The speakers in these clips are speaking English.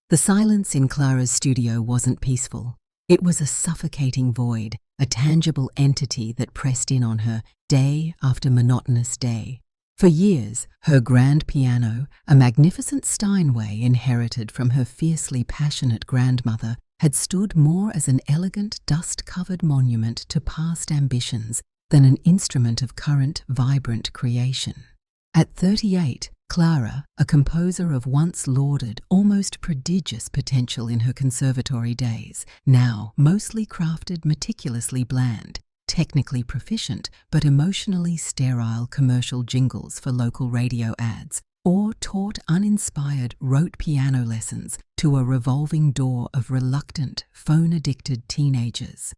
The silence in Clara's studio wasn't peaceful. It was a suffocating void, a tangible entity that pressed in on her day after monotonous day. For years, her grand piano, a magnificent Steinway inherited from her fiercely passionate grandmother, had stood more as an elegant, dust-covered monument to past ambitions than an instrument of current, vibrant creation. At 38, Clara, a composer of once lauded, almost prodigious potential in her conservatory days, now mostly crafted meticulously bland, technically proficient but emotionally sterile commercial jingles for local radio ads, or taught uninspired rote piano lessons to a revolving door of reluctant, phone-addicted teenagers.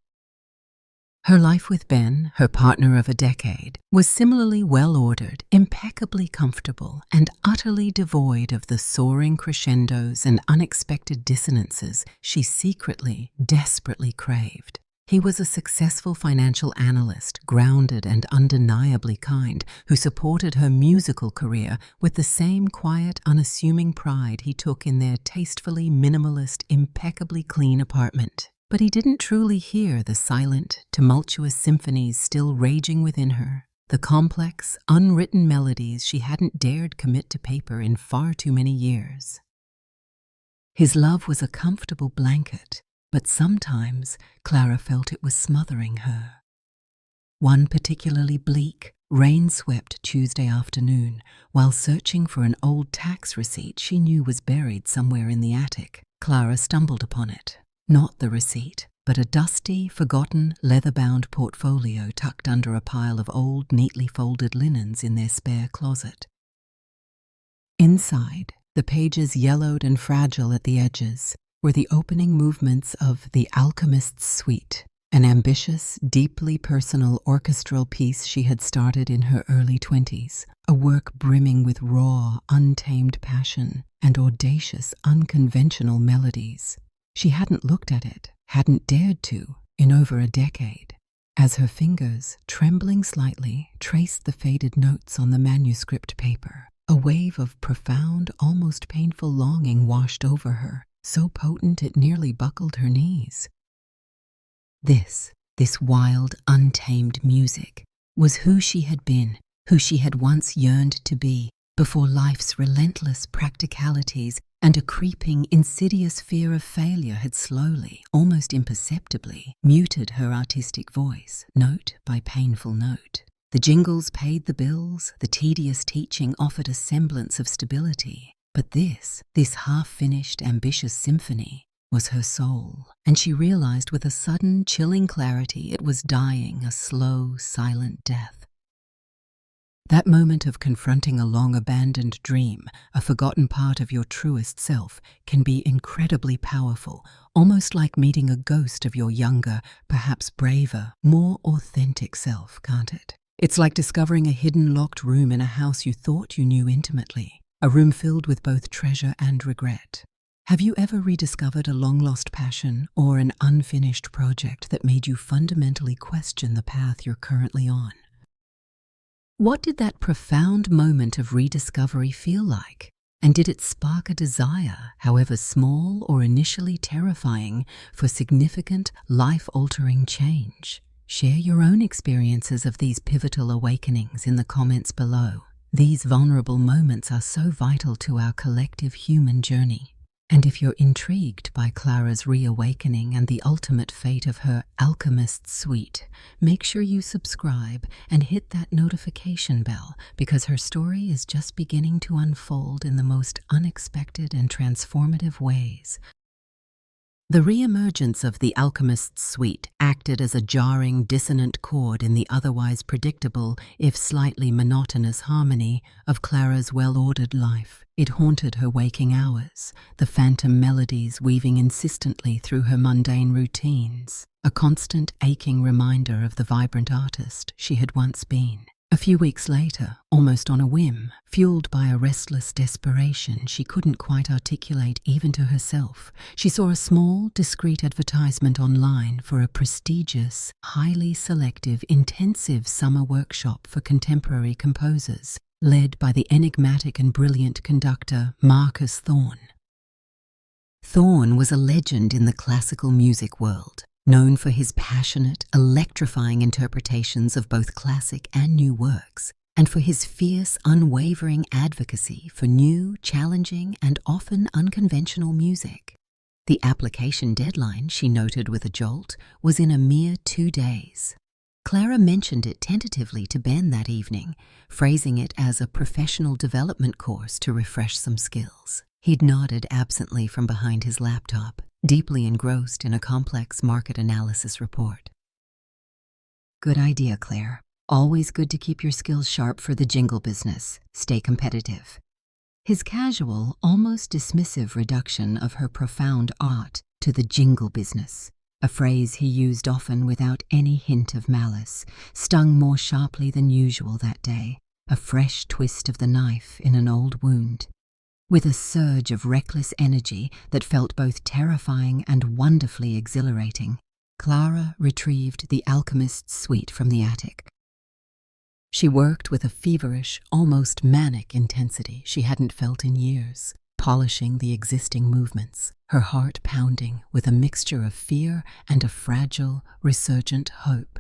Her life with Ben, her partner of a decade, was similarly well-ordered, impeccably comfortable, and utterly devoid of the soaring crescendos and unexpected dissonances she secretly, desperately craved. He was a successful financial analyst, grounded and undeniably kind, who supported her musical career with the same quiet, unassuming pride he took in their tastefully minimalist, impeccably clean apartment. But he didn't truly hear the silent, tumultuous symphonies still raging within her, the complex, unwritten melodies she hadn't dared commit to paper in far too many years. His love was a comfortable blanket, but sometimes Clara felt it was smothering her. One particularly bleak, rain-swept Tuesday afternoon, while searching for an old tax receipt she knew was buried somewhere in the attic, Clara stumbled upon it. Not the receipt, but a dusty, forgotten, leather-bound portfolio tucked under a pile of old, neatly folded linens in their spare closet. Inside, the pages yellowed and fragile at the edges, were the opening movements of The Alchemist's Suite, an ambitious, deeply personal orchestral piece she had started in her early 20s, a work brimming with raw, untamed passion and audacious, unconventional melodies. She hadn't looked at it, hadn't dared to, in over a decade. As her fingers, trembling slightly, traced the faded notes on the manuscript paper, a wave of profound, almost painful longing washed over her, so potent it nearly buckled her knees. This wild, untamed music, was who she had been, who she had once yearned to be, before life's relentless practicalities and a creeping, insidious fear of failure had slowly, almost imperceptibly, muted her artistic voice, note by painful note. The jingles paid the bills, the tedious teaching offered a semblance of stability. But this half-finished, ambitious symphony was her soul, and she realized with a sudden, chilling clarity it was dying a slow, silent death. That moment of confronting a long-abandoned dream, a forgotten part of your truest self, can be incredibly powerful, almost like meeting a ghost of your younger, perhaps braver, more authentic self, can't it? It's like discovering a hidden locked room in a house you thought you knew intimately, a room filled with both treasure and regret. Have you ever rediscovered a long-lost passion or an unfinished project that made you fundamentally question the path you're currently on? What did that profound moment of rediscovery feel like? And did it spark a desire, however small or initially terrifying, for significant, life-altering change? Share your own experiences of these pivotal awakenings in the comments below. These vulnerable moments are so vital to our collective human journey. And if you're intrigued by Clara's reawakening and the ultimate fate of her Alchemist's Suite, make sure you subscribe and hit that notification bell, because her story is just beginning to unfold in the most unexpected and transformative ways. The re-emergence of the Alchemist's Suite acted as a jarring, dissonant chord in the otherwise predictable, if slightly monotonous harmony of Clara's well-ordered life. It haunted her waking hours, the phantom melodies weaving insistently through her mundane routines, a constant aching reminder of the vibrant artist she had once been. A few weeks later, almost on a whim, fueled by a restless desperation she couldn't quite articulate even to herself, she saw a small, discreet advertisement online for a prestigious, highly selective, intensive summer workshop for contemporary composers, led by the enigmatic and brilliant conductor Marcus Thorne. Thorne was a legend in the classical music world, known for his passionate, electrifying interpretations of both classic and new works, and for his fierce, unwavering advocacy for new, challenging, and often unconventional music. The application deadline, she noted with a jolt, was in a mere 2 days. Clara mentioned it tentatively to Ben that evening, phrasing it as a professional development course to refresh some skills. He'd nodded absently from behind his laptop, deeply engrossed in a complex market analysis report. Good idea, Claire. Always good to keep your skills sharp for the jingle business. Stay competitive. His casual, almost dismissive reduction of her profound art to the jingle business, a phrase he used often without any hint of malice, stung more sharply than usual that day, a fresh twist of the knife in an old wound. With a surge of reckless energy that felt both terrifying and wonderfully exhilarating, Clara retrieved the alchemist's suite from the attic. She worked with a feverish, almost manic intensity she hadn't felt in years, polishing the existing movements, her heart pounding with a mixture of fear and a fragile, resurgent hope.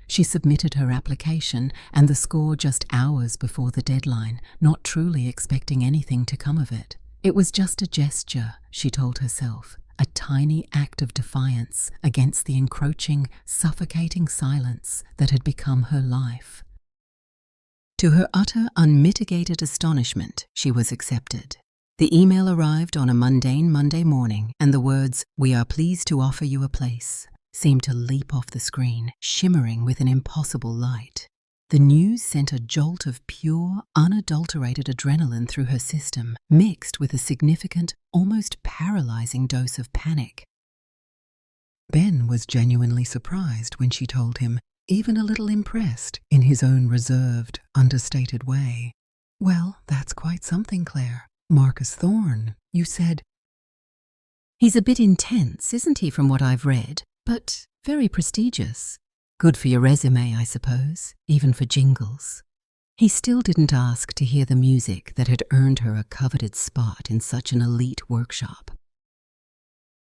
She submitted her application and the score just hours before the deadline, not truly expecting anything to come of it. It was just a gesture, she told herself, a tiny act of defiance against the encroaching, suffocating silence that had become her life. To her utter, unmitigated astonishment, she was accepted. The email arrived on a mundane Monday morning, and the words, "We are pleased to offer you a place," seemed to leap off the screen, shimmering with an impossible light. The news sent a jolt of pure, unadulterated adrenaline through her system, mixed with a significant, almost paralyzing dose of panic. Ben was genuinely surprised when she told him, even a little impressed in his own reserved, understated way. "Well, that's quite something, Claire. Marcus Thorne, you said—" "He's a bit intense, isn't he, from what I've read, but very prestigious. Good for your resume, I suppose, even for jingles." He still didn't ask to hear the music that had earned her a coveted spot in such an elite workshop.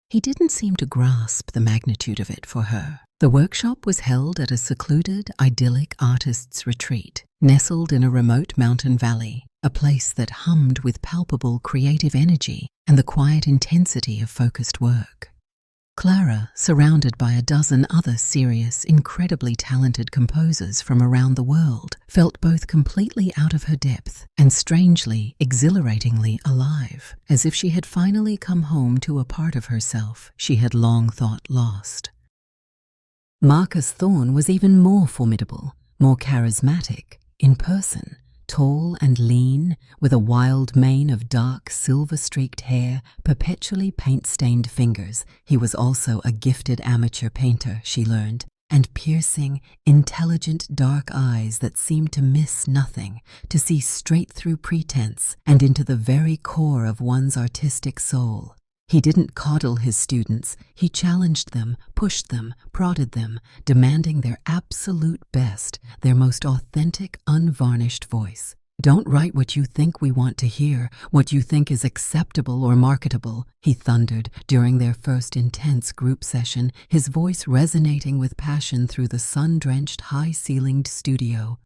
He didn't seem to grasp the magnitude of it for her. The workshop was held at a secluded, idyllic artist's retreat, nestled in a remote mountain valley, a place that hummed with palpable creative energy and the quiet intensity of focused work. Clara, surrounded by a dozen other serious, incredibly talented composers from around the world, felt both completely out of her depth and strangely, exhilaratingly alive, as if she had finally come home to a part of herself she had long thought lost. Marcus Thorne was even more formidable, more charismatic, in person. Tall and lean, with a wild mane of dark, silver-streaked hair, perpetually paint-stained fingers, he was also a gifted amateur painter, she learned, and piercing, intelligent dark eyes that seemed to miss nothing, to see straight through pretense and into the very core of one's artistic soul. He didn't coddle his students, he challenged them, pushed them, prodded them, demanding their absolute best, their most authentic, unvarnished voice. "Don't write what you think we want to hear, what you think is acceptable or marketable," he thundered during their first intense group session, his voice resonating with passion through the sun-drenched, high-ceilinged studio.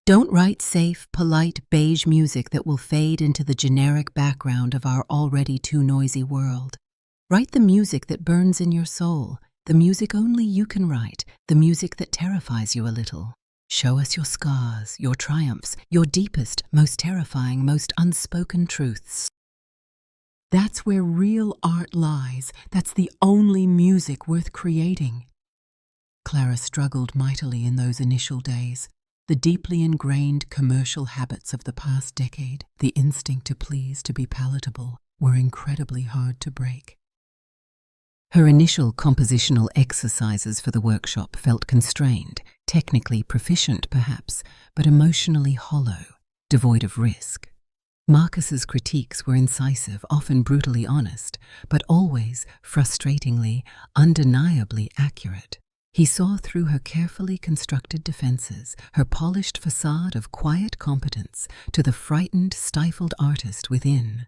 "Don't write safe, polite, beige music that will fade into the generic background of our already too noisy world. Write the music that burns in your soul, the music only you can write, the music that terrifies you a little. Show us your scars, your triumphs, your deepest, most terrifying, most unspoken truths. That's where real art lies. That's the only music worth creating." Clara struggled mightily in those initial days. The deeply ingrained commercial habits of the past decade, the instinct to please, to be palatable, were incredibly hard to break. Her initial compositional exercises for the workshop felt constrained, technically proficient perhaps, but emotionally hollow, devoid of risk. Marcus's critiques were incisive, often brutally honest, but always frustratingly, undeniably accurate. He saw through her carefully constructed defenses, her polished facade of quiet competence, to the frightened, stifled artist within.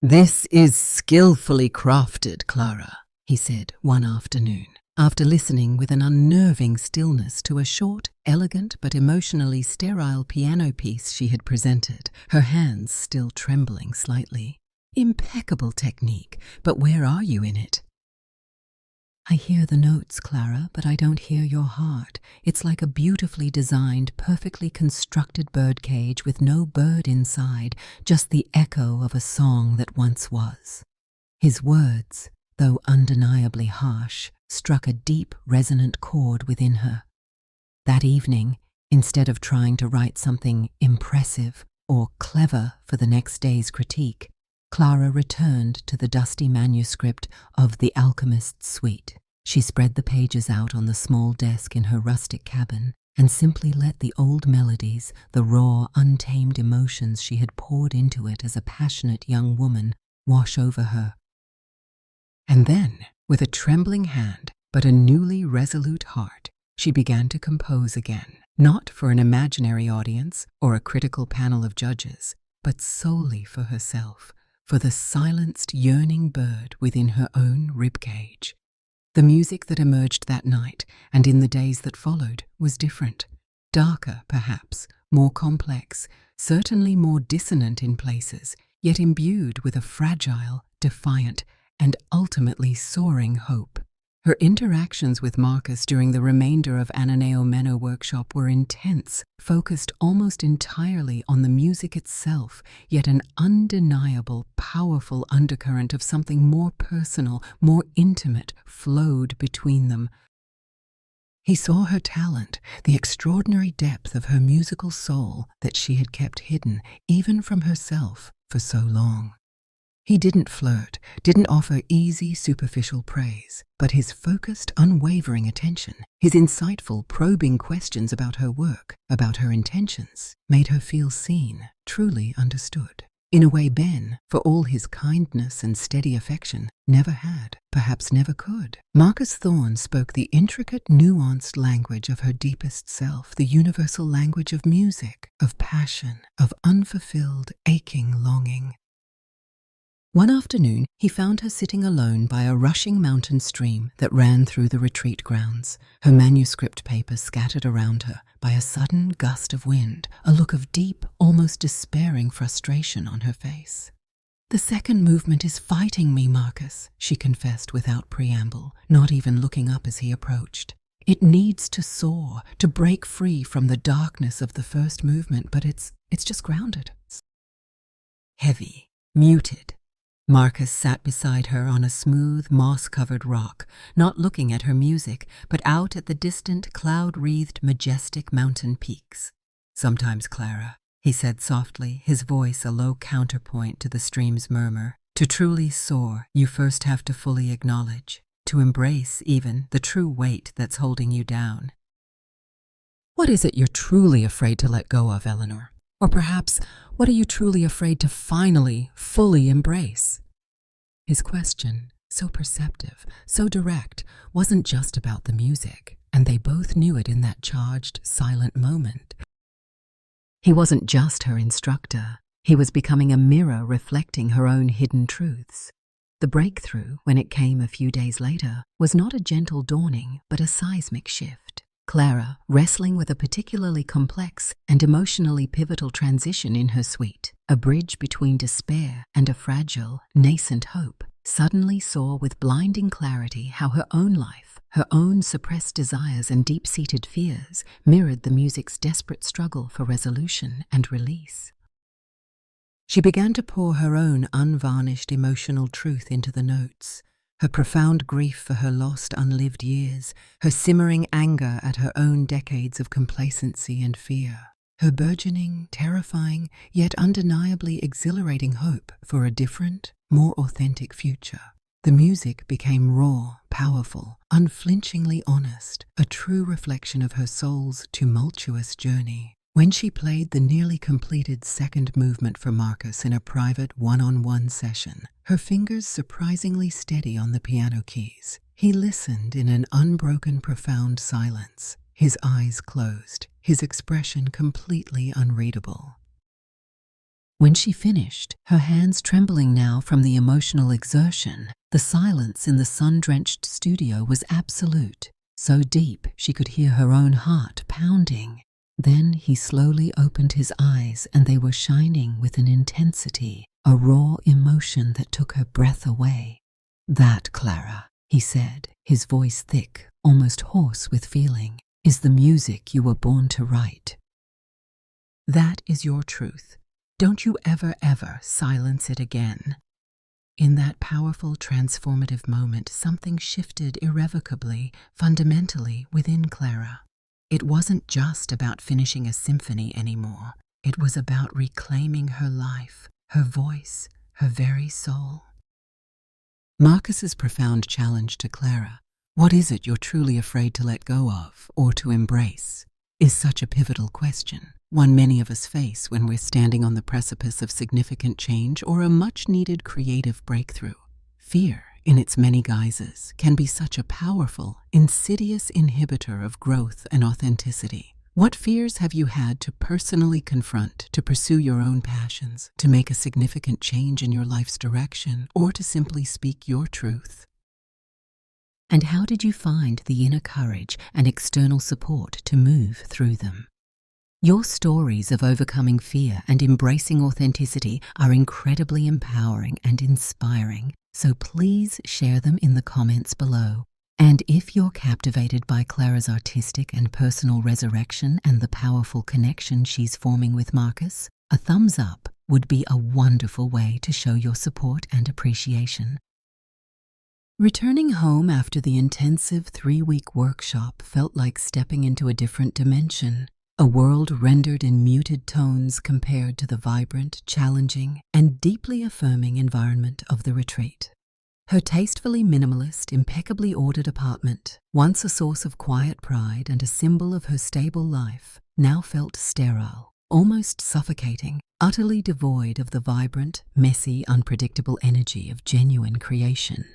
"This is skillfully crafted, Clara," he said one afternoon, after listening with an unnerving stillness to a short, elegant but emotionally sterile piano piece she had presented, her hands still trembling slightly. "Impeccable technique, but where are you in it?" "I hear the notes, Clara, but I don't hear your heart. It's like a beautifully designed, perfectly constructed birdcage with no bird inside, just the echo of a song that once was." His words, though undeniably harsh, struck a deep, resonant chord within her. That evening, instead of trying to write something impressive or clever for the next day's critique, Clara returned to the dusty manuscript of The Alchemist's Suite. She spread the pages out on the small desk in her rustic cabin and simply let the old melodies, the raw, untamed emotions she had poured into it as a passionate young woman, wash over her. And then, with a trembling hand but a newly resolute heart, she began to compose again, not for an imaginary audience or a critical panel of judges, but solely for herself, for the silenced, yearning bird within her own ribcage. The music that emerged that night and in the days that followed was different. Darker, perhaps, more complex, certainly more dissonant in places, yet imbued with a fragile, defiant, and ultimately soaring hope. Her interactions with Marcus during the remainder of Ananeo Meno workshop were intense, focused almost entirely on the music itself, yet an undeniable, powerful undercurrent of something more personal, more intimate, flowed between them. He saw her talent, the extraordinary depth of her musical soul that she had kept hidden, even from herself, for so long. He didn't flirt, didn't offer easy, superficial praise, but his focused, unwavering attention, his insightful, probing questions about her work, about her intentions, made her feel seen, truly understood. In a way Ben, for all his kindness and steady affection, never had, perhaps never could. Marcus Thorne spoke the intricate, nuanced language of her deepest self, the universal language of music, of passion, of unfulfilled, aching longing. One afternoon, he found her sitting alone by a rushing mountain stream that ran through the retreat grounds, her manuscript papers scattered around her by a sudden gust of wind, a look of deep, almost despairing frustration on her face. "The second movement is fighting me, Marcus," she confessed without preamble, not even looking up as he approached. "It needs to soar, to break free from the darkness of the first movement, but it's just grounded." Heavy, muted. Marcus sat beside her on a smooth, moss-covered rock, not looking at her music, but out at the distant, cloud-wreathed, majestic mountain peaks. "Sometimes, Clara," he said softly, his voice a low counterpoint to the stream's murmur, "to truly soar, you first have to fully acknowledge, to embrace, even, the true weight that's holding you down." "What is it you're truly afraid to let go of, Eleanor? Or perhaps, what are you truly afraid to finally, fully embrace?" His question, so perceptive, so direct, wasn't just about the music, and they both knew it in that charged, silent moment. He wasn't just her instructor. He was becoming a mirror reflecting her own hidden truths. The breakthrough, when it came a few days later, was not a gentle dawning, but a seismic shift. Clara, wrestling with a particularly complex and emotionally pivotal transition in her suite, a bridge between despair and a fragile, nascent hope, suddenly saw with blinding clarity how her own life, her own suppressed desires and deep-seated fears mirrored the music's desperate struggle for resolution and release. She began to pour her own unvarnished emotional truth into the notes, her profound grief for her lost, unlived years, her simmering anger at her own decades of complacency and fear, her burgeoning, terrifying, yet undeniably exhilarating hope for a different, more authentic future. The music became raw, powerful, unflinchingly honest, a true reflection of her soul's tumultuous journey. When she played the nearly completed second movement for Marcus in a private one-on-one session, her fingers surprisingly steady on the piano keys, he listened in an unbroken, profound silence, his eyes closed, his expression completely unreadable. When she finished, her hands trembling now from the emotional exertion, the silence in the sun-drenched studio was absolute, so deep she could hear her own heart pounding. Then he slowly opened his eyes, and they were shining with an intensity, a raw emotion that took her breath away. "That, Clara," he said, his voice thick, almost hoarse with feeling, "is the music you were born to write. That is your truth. Don't you ever silence it again." In that powerful, transformative moment, something shifted irrevocably, fundamentally within Clara. It wasn't just about finishing a symphony anymore. It was about reclaiming her life, her voice, her very soul. Marcus's profound challenge to Clara, "What is it you're truly afraid to let go of or to embrace?" is such a pivotal question, one many of us face when we're standing on the precipice of significant change or a much-needed creative breakthrough. Fear, in its many guises, can be such a powerful, insidious inhibitor of growth and authenticity. What fears have you had to personally confront, to pursue your own passions, to make a significant change in your life's direction, or to simply speak your truth? And how did you find the inner courage and external support to move through them? Your stories of overcoming fear and embracing authenticity are incredibly empowering and inspiring, so please share them in the comments below. And if you're captivated by Clara's artistic and personal resurrection and the powerful connection she's forming with Marcus, a thumbs up would be a wonderful way to show your support and appreciation. Returning home after the intensive 3-week workshop felt like stepping into a different dimension, a world rendered in muted tones compared to the vibrant, challenging, and deeply affirming environment of the retreat. Her tastefully minimalist, impeccably ordered apartment, once a source of quiet pride and a symbol of her stable life, now felt sterile, almost suffocating, utterly devoid of the vibrant, messy, unpredictable energy of genuine creation.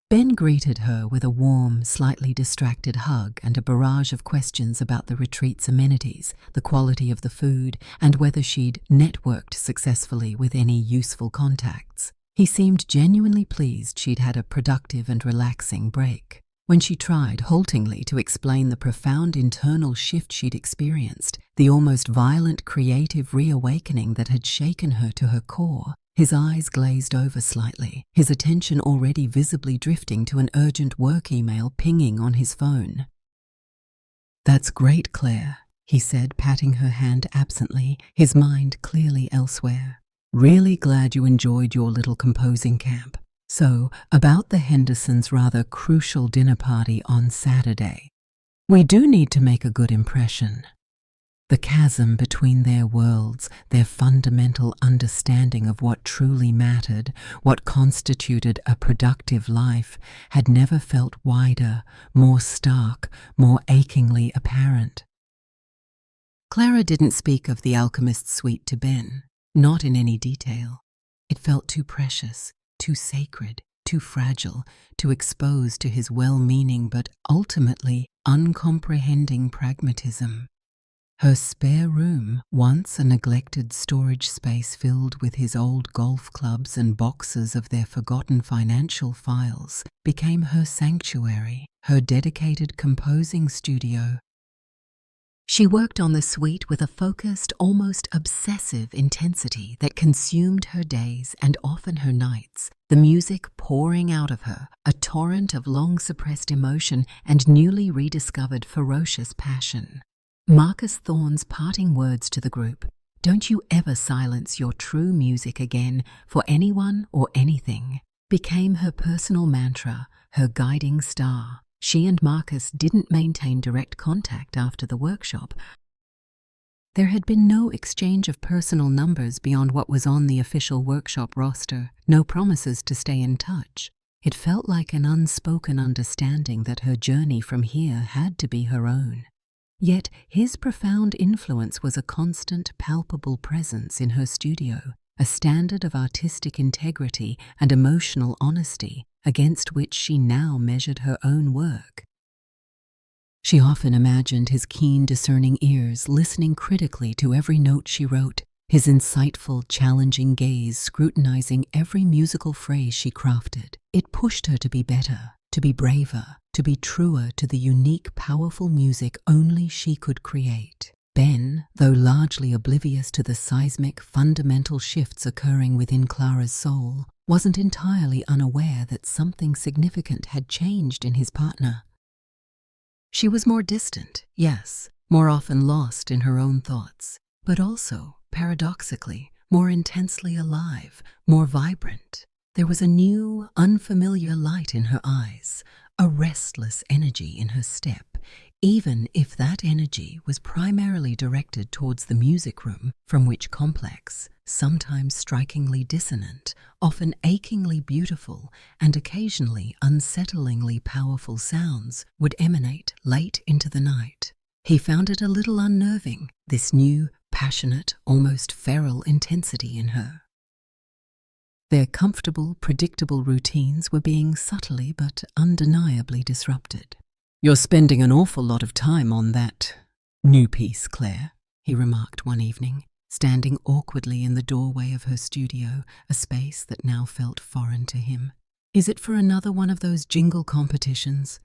Ben greeted her with a warm, slightly distracted hug and a barrage of questions about the retreat's amenities, the quality of the food, and whether she'd networked successfully with any useful contacts. He seemed genuinely pleased she'd had a productive and relaxing break. When she tried, haltingly, to explain the profound internal shift she'd experienced, the almost violent creative reawakening that had shaken her to her core, his eyes glazed over slightly, his attention already visibly drifting to an urgent work email pinging on his phone. "That's great, Claire," he said, patting her hand absently, his mind clearly elsewhere. "Really glad you enjoyed your little composing camp. So, about the Hendersons' rather crucial dinner party on Saturday. We do need to make a good impression." The chasm between their worlds, their fundamental understanding of what truly mattered, what constituted a productive life, had never felt wider, more stark, more achingly apparent. Clara didn't speak of the alchemist's suite to Ben, not in any detail. It felt too precious, too sacred, too fragile, too exposed to his well-meaning but ultimately uncomprehending pragmatism. Her spare room, once a neglected storage space filled with his old golf clubs and boxes of their forgotten financial files, became her sanctuary, her dedicated composing studio. She worked on the suite with a focused, almost obsessive intensity that consumed her days and often her nights, the music pouring out of her, a torrent of long-suppressed emotion and newly rediscovered ferocious passion. Marcus Thorne's parting words to the group, "Don't you ever silence your true music again for anyone or anything," became her personal mantra, her guiding star. She and Marcus didn't maintain direct contact after the workshop. There had been no exchange of personal numbers beyond what was on the official workshop roster, no promises to stay in touch. It felt like an unspoken understanding that her journey from here had to be her own. Yet his profound influence was a constant, palpable presence in her studio, a standard of artistic integrity and emotional honesty against which she now measured her own work. She often imagined his keen, discerning ears listening critically to every note she wrote, his insightful, challenging gaze scrutinizing every musical phrase she crafted. It pushed her to be better, to be braver, to be truer to the unique, powerful music only she could create. Ben, though largely oblivious to the seismic, fundamental shifts occurring within Clara's soul, wasn't entirely unaware that something significant had changed in his partner. She was more distant, yes, more often lost in her own thoughts, but also, paradoxically, more intensely alive, more vibrant. There was a new, unfamiliar light in her eyes, a restless energy in her step, even if that energy was primarily directed towards the music room from which complex, sometimes strikingly dissonant, often achingly beautiful, and occasionally unsettlingly powerful sounds would emanate late into the night. He found it a little unnerving, this new, passionate, almost feral intensity in her. Their comfortable, predictable routines were being subtly but undeniably disrupted. "You're spending an awful lot of time on that new piece, Claire," he remarked one evening, standing awkwardly in the doorway of her studio, a space that now felt foreign to him. "Is it for another one of those jingle competitions?"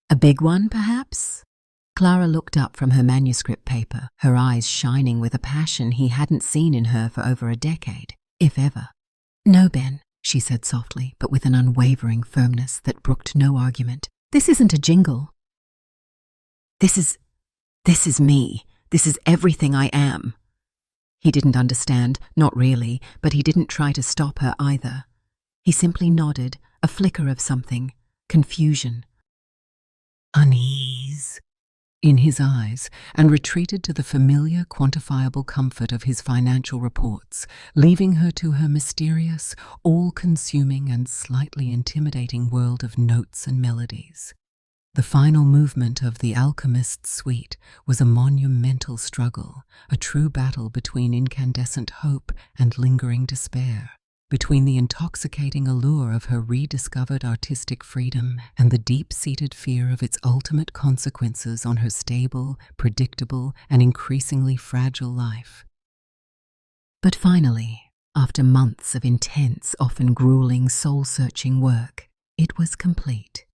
"A big one, perhaps?" Clara looked up from her manuscript paper, her eyes shining with a passion he hadn't seen in her for over a decade, if ever. "No, Ben," she said softly, but with an unwavering firmness that brooked no argument. "This isn't a jingle. This is me. This is everything I am." He didn't understand, not really, but he didn't try to stop her either. He simply nodded, a flicker of something, confusion, unease in his eyes, and retreated to the familiar, quantifiable comfort of his financial reports, leaving her to her mysterious, all-consuming and slightly intimidating world of notes and melodies. The final movement of The Alchemist's Suite was a monumental struggle, a true battle between incandescent hope and lingering despair, between the intoxicating allure of her rediscovered artistic freedom and the deep-seated fear of its ultimate consequences on her stable, predictable, and increasingly fragile life. But finally, after months of intense, often grueling, soul-searching work, it was complete.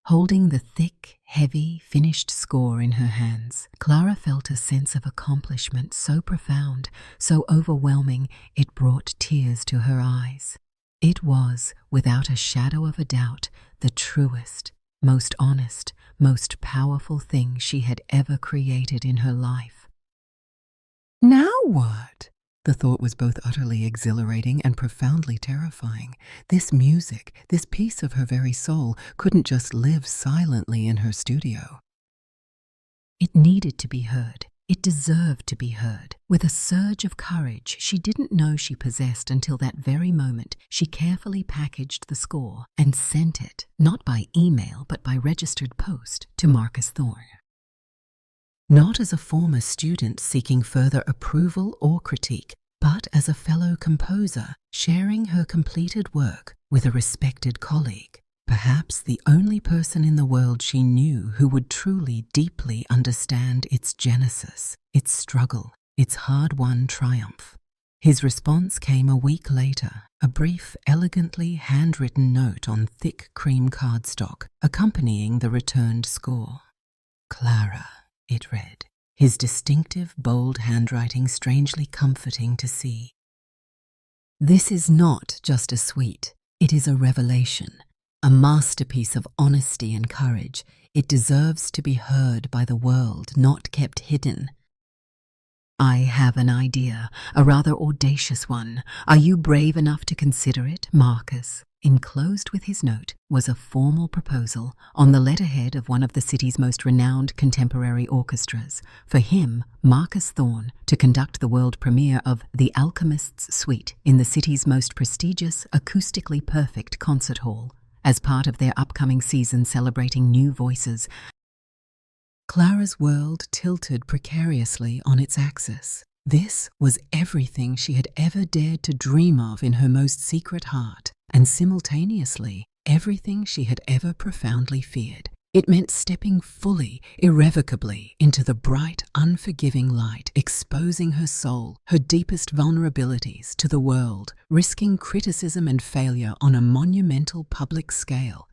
Holding the thick, heavy, finished score in her hands, Clara felt a sense of accomplishment so profound, so overwhelming, it brought tears to her eyes. It was, without a shadow of a doubt, the truest, most honest, most powerful thing she had ever created in her life. Now what? The thought was both utterly exhilarating and profoundly terrifying. This music, this piece of her very soul, couldn't just live silently in her studio. It needed to be heard. It deserved to be heard. With a surge of courage she didn't know she possessed until that very moment, she carefully packaged the score and sent it, not by email but by registered post, to Marcus Thorne. Not as a former student seeking further approval or critique, but as a fellow composer sharing her completed work with a respected colleague, perhaps the only person in the world she knew who would truly, deeply understand its genesis, its struggle, its hard-won triumph. His response came a week later, a brief, elegantly handwritten note on thick cream cardstock accompanying the returned score. "Clara," it read, his distinctive, bold handwriting strangely comforting to see. "This is not just a suite. It is a revelation, a masterpiece of honesty and courage. It deserves to be heard by the world, not kept hidden. I have an idea, a rather audacious one. Are you brave enough to consider it, Marcus?" Enclosed with his note was a formal proposal on the letterhead of one of the city's most renowned contemporary orchestras, for him, Marcus Thorne, to conduct the world premiere of The Alchemist's Suite in the city's most prestigious, acoustically perfect concert hall, as part of their upcoming season celebrating new voices. Clara's world tilted precariously on its axis. This was everything she had ever dared to dream of in her most secret heart, and simultaneously everything she had ever profoundly feared. It meant stepping fully, irrevocably, into the bright, unforgiving light, exposing her soul, her deepest vulnerabilities to the world, risking criticism and failure on a monumental public scale.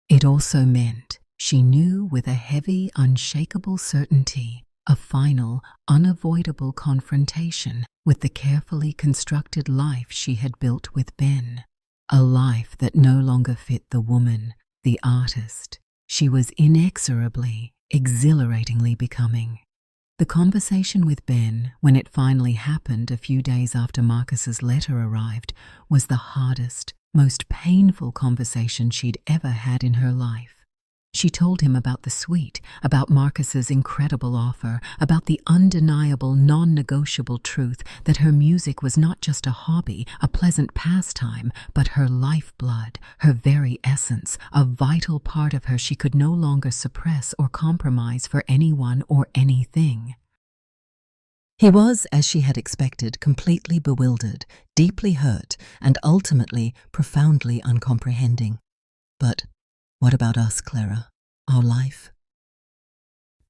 It also meant she knew with a heavy, unshakable certainty a final, unavoidable confrontation with the carefully constructed life she had built with Ben. A life that no longer fit the woman, the artist, she was inexorably, exhilaratingly becoming. The conversation with Ben, when it finally happened a few days after Marcus's letter arrived, was the hardest, most painful conversation she'd ever had in her life. She told him about the suite, about Marcus's incredible offer, about the undeniable, non-negotiable truth that her music was not just a hobby, a pleasant pastime, but her lifeblood, her very essence, a vital part of her she could no longer suppress or compromise for anyone or anything. He was, as she had expected, completely bewildered, deeply hurt, and ultimately profoundly uncomprehending. But what about us, Clara? Our life?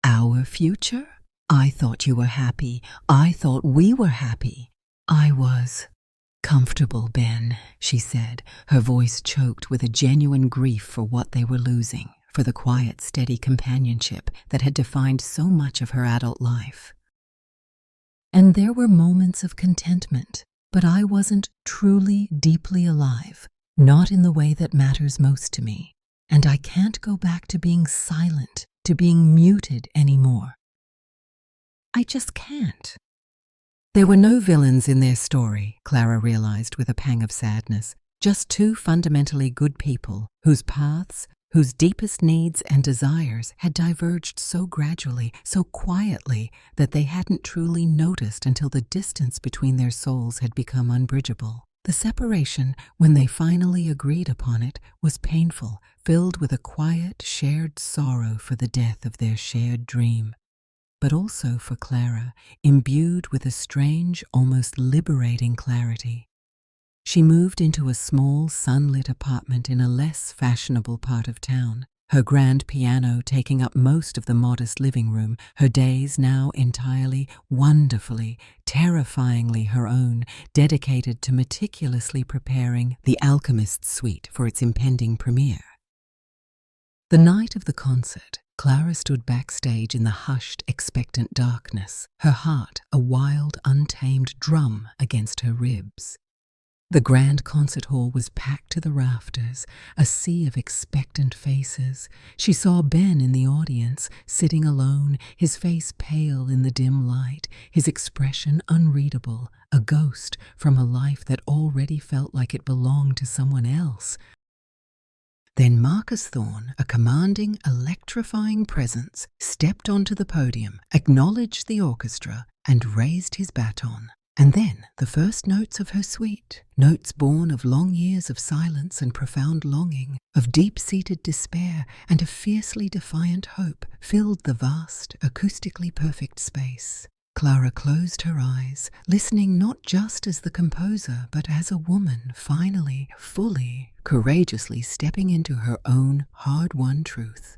Our future? I thought you were happy. I thought we were happy. I was comfortable, Ben, she said, her voice choked with a genuine grief for what they were losing, for the quiet, steady companionship that had defined so much of her adult life. And there were moments of contentment, but I wasn't truly, deeply alive, not in the way that matters most to me. And I can't go back to being silent, to being muted anymore. I just can't. There were no villains in their story, Clara realized with a pang of sadness. Just two fundamentally good people whose paths, whose deepest needs and desires had diverged so gradually, so quietly, that they hadn't truly noticed until the distance between their souls had become unbridgeable. The separation, when they finally agreed upon it, was painful, filled with a quiet, shared sorrow for the death of their shared dream. But also for Clara, imbued with a strange, almost liberating clarity. She moved into a small, sunlit apartment in a less fashionable part of town, her grand piano taking up most of the modest living room, her days now entirely, wonderfully, terrifyingly her own, dedicated to meticulously preparing The Alchemist's Suite for its impending premiere. The night of the concert, Clara stood backstage in the hushed, expectant darkness, her heart a wild, untamed drum against her ribs. The grand concert hall was packed to the rafters, a sea of expectant faces. She saw Ben in the audience, sitting alone, his face pale in the dim light, his expression unreadable, a ghost from a life that already felt like it belonged to someone else. Then Marcus Thorne, a commanding, electrifying presence, stepped onto the podium, acknowledged the orchestra, and raised his baton. And then the first notes of her suite, notes born of long years of silence and profound longing, of deep-seated despair and a fiercely defiant hope, filled the vast, acoustically perfect space. Clara closed her eyes, listening not just as the composer, but as a woman, finally, fully, courageously stepping into her own hard-won truth.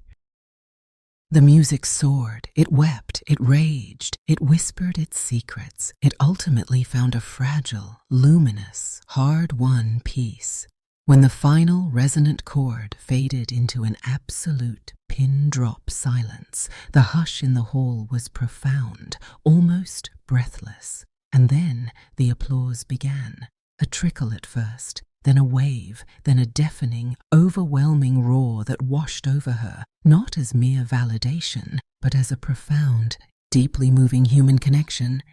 The music soared, it wept, it raged, it whispered its secrets. It ultimately found a fragile, luminous, hard-won peace. When the final resonant chord faded into an absolute pin-drop silence, the hush in the hall was profound, almost breathless. And then the applause began. A trickle at first, then a wave, then a deafening, overwhelming roar that washed over her, not as mere validation, but as a profound, deeply moving human connection.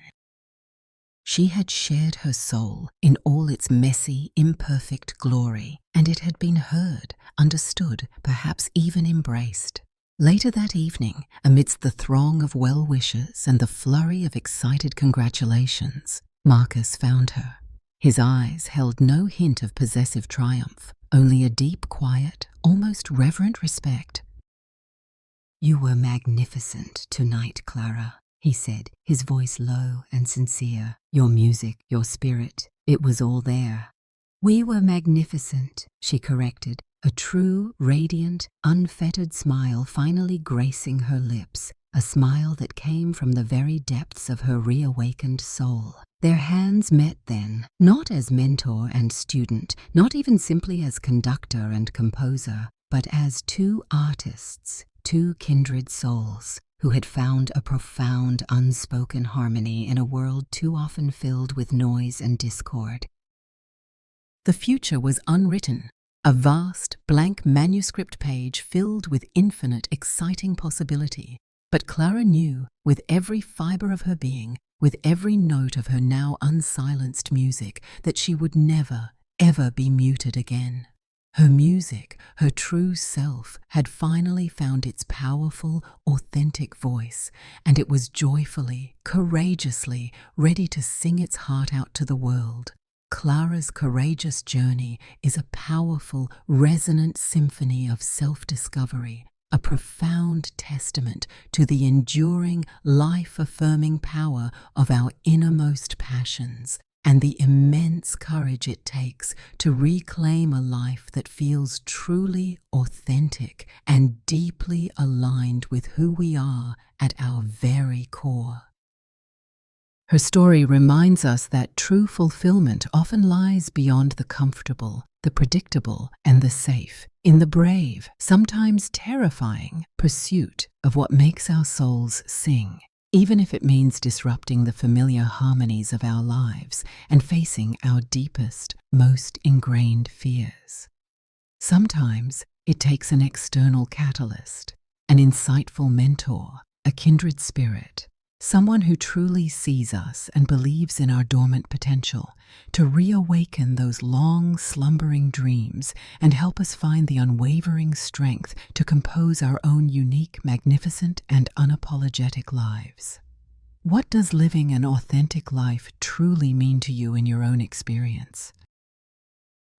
She had shared her soul in all its messy, imperfect glory, and it had been heard, understood, perhaps even embraced. Later that evening, amidst the throng of well-wishers and the flurry of excited congratulations, Marcus found her. His eyes held no hint of possessive triumph, only a deep, quiet, almost reverent respect. "You were magnificent tonight, Clara," he said, his voice low and sincere. "Your music, your spirit, it was all there." "We were magnificent," she corrected, a true, radiant, unfettered smile finally gracing her lips, a smile that came from the very depths of her reawakened soul. Their hands met then, not as mentor and student, not even simply as conductor and composer, but as two artists, two kindred souls, who had found a profound, unspoken harmony in a world too often filled with noise and discord. The future was unwritten, a vast, blank manuscript page filled with infinite, exciting possibility. But Clara knew, with every fiber of her being, with every note of her now unsilenced music, that she would never, ever be muted again. Her music, her true self, had finally found its powerful, authentic voice, and it was joyfully, courageously ready to sing its heart out to the world. Clara's courageous journey is a powerful, resonant symphony of self-discovery, a profound testament to the enduring, life-affirming power of our innermost passions and the immense courage it takes to reclaim a life that feels truly authentic and deeply aligned with who we are at our very core. Her story reminds us that true fulfillment often lies beyond the comfortable, the predictable, and the safe, in the brave, sometimes terrifying, pursuit of what makes our souls sing, even if it means disrupting the familiar harmonies of our lives and facing our deepest, most ingrained fears. Sometimes it takes an external catalyst, an insightful mentor, a kindred spirit, someone who truly sees us and believes in our dormant potential, to reawaken those long, slumbering dreams and help us find the unwavering strength to compose our own unique, magnificent, and unapologetic lives. What does living an authentic life truly mean to you in your own experience?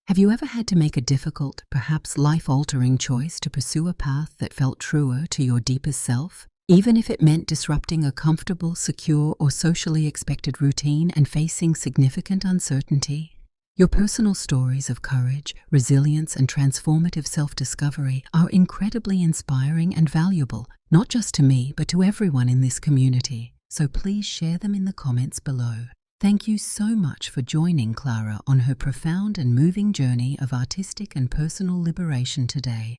Have you ever had to make a difficult, perhaps life-altering choice to pursue a path that felt truer to your deepest self? Even if it meant disrupting a comfortable, secure, or socially expected routine and facing significant uncertainty? Your personal stories of courage, resilience, and transformative self-discovery are incredibly inspiring and valuable, not just to me, but to everyone in this community. So please share them in the comments below. Thank you so much for joining Clara on her profound and moving journey of artistic and personal liberation today.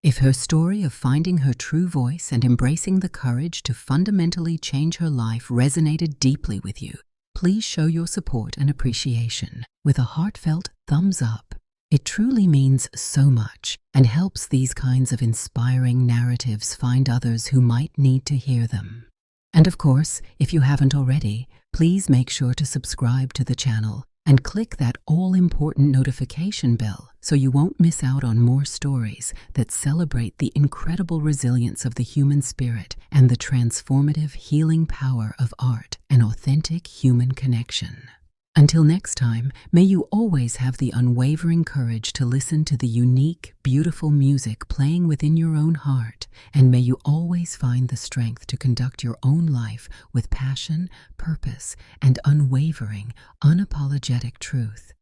If her story of finding her true voice and embracing the courage to fundamentally change her life resonated deeply with you, please show your support and appreciation with a heartfelt thumbs up. It truly means so much and helps these kinds of inspiring narratives find others who might need to hear them. And of course, if you haven't already, please make sure to subscribe to the channel and click that all-important notification bell so you won't miss out on more stories that celebrate the incredible resilience of the human spirit and the transformative healing power of art and authentic human connection. Until next time, may you always have the unwavering courage to listen to the unique, beautiful music playing within your own heart, and may you always find the strength to conduct your own life with passion, purpose, and unwavering, unapologetic truth.